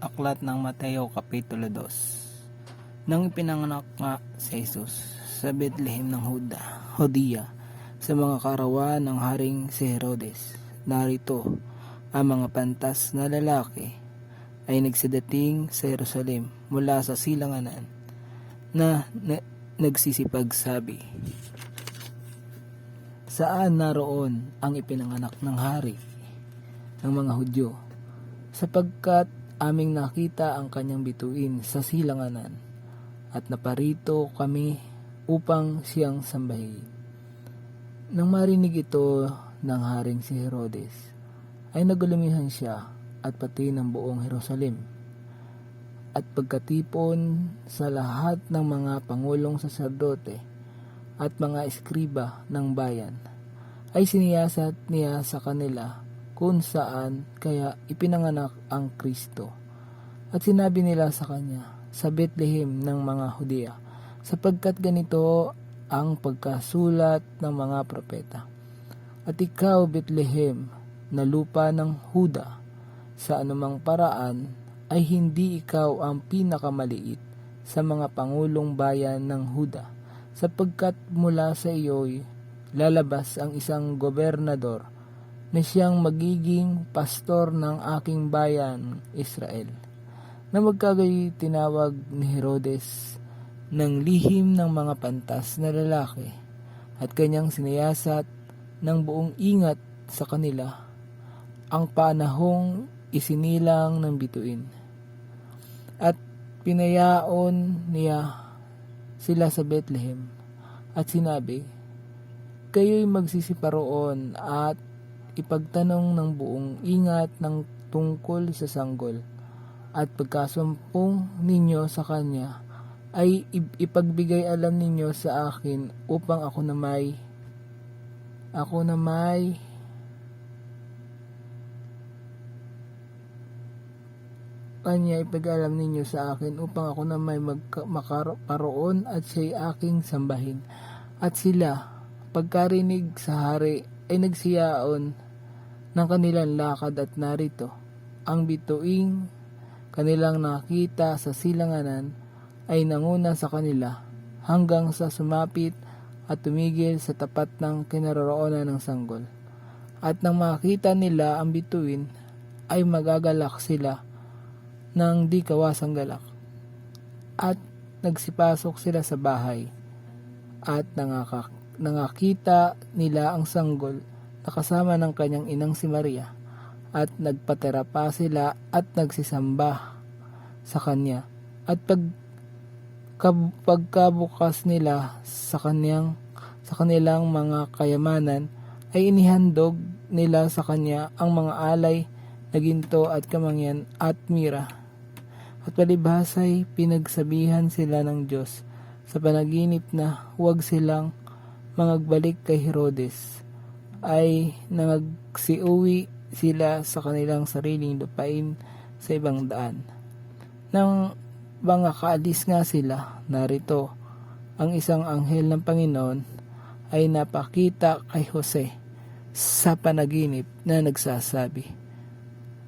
Aklat ng Mateo Kapitulo 2. Nang ipinanganak nga si Jesus sa Bethlehem ng Judea sa mga karawan ng haring si Herodes, narito ang mga pantas na lalaki ay nagsadating sa Jerusalem mula sa silanganan na nagsisipagsabi, "Saan naroon ang ipinanganak ng hari ng mga Hudyo? Sapagkat aming nakita ang kanyang bituin sa silanganan at naparito kami upang siyang sambahin." Nang marinig ito ng haring si Herodes, ay nagulumihan siya at pati ng buong Jerusalem. At pagkatipon sa lahat ng mga pangulong saserdote at mga eskriba ng bayan, ay siniyasat niya sa kanila kung saan kaya ipinanganak ang Kristo. At sinabi nila sa kanya, sa Bethlehem ng mga Judea, sapagkat ganito ang pagkasulat ng mga propeta. At ikaw, Bethlehem, na lupa ng Huda, sa anumang paraan ay hindi ikaw ang pinakamaliit sa mga pangulong bayan ng Huda, sapagkat mula sa iyo'y lalabas ang isang gobernador na siyang magiging pastor ng aking bayan, Israel. Na magkagayoy tinawag ni Herodes ng lihim ng mga pantas na lalaki at kanyang sinayasat ng buong ingat sa kanila ang panahong isinilang ng bituin. At pinayaon niya sila sa Bethlehem at sinabi, "Kayo'y magsisiparoon at ipagtanong ng buong ingat ng tungkol sa sanggol, at pagkasumpong ninyo sa kanya ay ipagbigay alam ninyo sa akin upang ako na may kanya ipag-alam ninyo sa akin upang ako na may makaparoon at siya'y aking sambahin." At sila, pagkarinig sa hari, ay nagsiyaon ng kanilang lakad at narito ang bituing kanilang nakita sa silanganan ay nanguna sa kanila hanggang sa sumapit at tumigil sa tapat ng kinaroroonan ng sanggol. At nang makita nila ang bituin, ay magagalak sila ng di kawasang galak. At nagsipasok sila sa bahay at nangakita nila ang sanggol na kasama ng kanyang inang si Maria, at nagpatera pa sila at nagsisamba sa kanya. At pagkabukas nila sa kanilang mga kayamanan, ay inihandog nila sa kanya ang mga alay na ginto at kamangyan at mira. At palibhas ay pinagsabihan sila ng Diyos sa panaginip na huwag silang mangagbalik kay Herodes, ay nangagsiuwi sila sa kanilang sariling lupain sa ibang daan. Nang mga kaalis nga sila, narito ang isang anghel ng Panginoon ay napakita kay Jose sa panaginip na nagsasabi,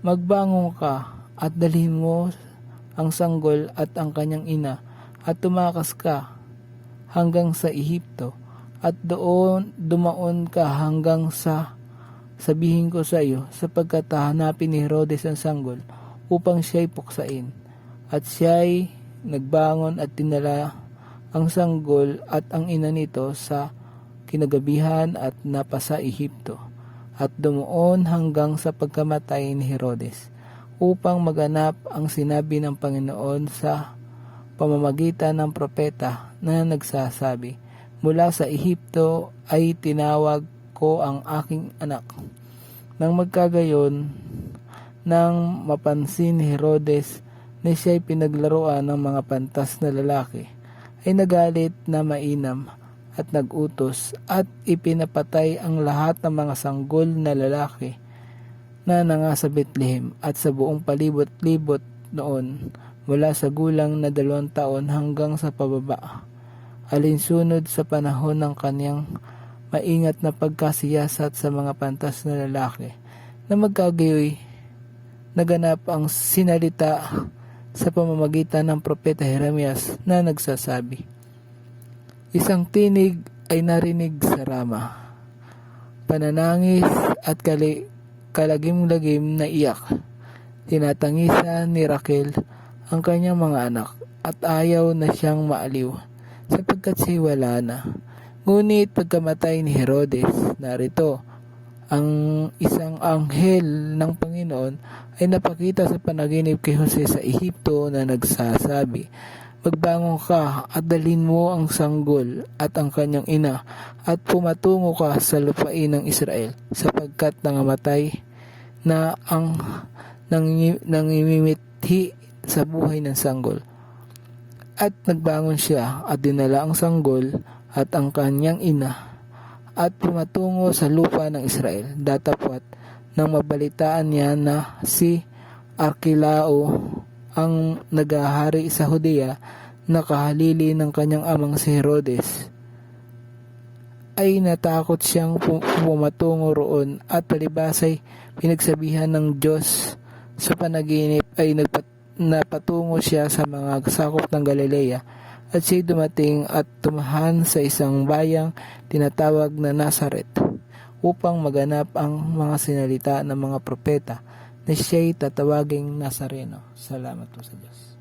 "Magbangon ka at dalhin mo ang sanggol at ang kanyang ina at tumakas ka hanggang sa Ehipto, at doon dumaon ka hanggang sa sabihin ko sa iyo, sapagkat hahanapin ni Herodes ang sanggol upang siya'y puksain." At siya'y nagbangon at dinala ang sanggol at ang ina nito sa kinagabihan at napasa Ehipto, at dumuon hanggang sa pagkamatay ni Herodes, upang maganap ang sinabi ng Panginoon sa pamamagitan ng propeta na nagsasabi, "Mula sa Ehipto ay tinawag ko ang aking anak." Nang magkagayon, nang mapansin ni Herodes na siya'y pinaglaruan ng mga pantas na lalaki, ay nagalit na mainam at nagutos at ipinapatay ang lahat ng mga sanggol na lalaki na nangasa Bethlehem at sa buong palibot-libot noon, mula sa gulang na 2 taon hanggang sa pababa, alinsunod sa panahon ng kanyang maingat na pagkasiyasat sa mga pantas na lalaki. Na magkagayoy, naganap ang sinalita sa pamamagitan ng propeta Jeremias na nagsasabi, "Isang tinig ay narinig sa Rama, pananangis at kalagim-lagim na iyak. Tinatangisan ni Raquel ang kanyang mga anak at ayaw na siyang maaliw sapagkat siya wala na." Ngunit pagkamatay ni Herodes, narito, ang isang anghel ng Panginoon ay napakita sa panaginip kay Jose sa Ehipto na nagsasabi, "Magbangon ka at dalhin mo ang sanggol at ang kanyang ina at pumatungo ka sa lupain ng Israel sapagkat nangamatay na ang nangimimithi sa buhay ng sanggol." At nagbangon siya at dinala ang sanggol at ang kanyang ina at pumatungo sa lupa ng Israel. Datapwat nang mabalitaan niya na si Arkelao ang nagahari sa Judea na kahalili ng kanyang amang si Herodes, ay natakot siyang pumatungo roon at palibasay pinagsabihan ng Diyos sa panaginip ay napatungo siya sa mga sakop ng Galilea at siya'y dumating at tumahan sa isang bayang tinatawag na Nazaret upang maganap ang mga sinalita ng mga propeta na siya'y tatawaging Nazareno. Salamat po sa Diyos.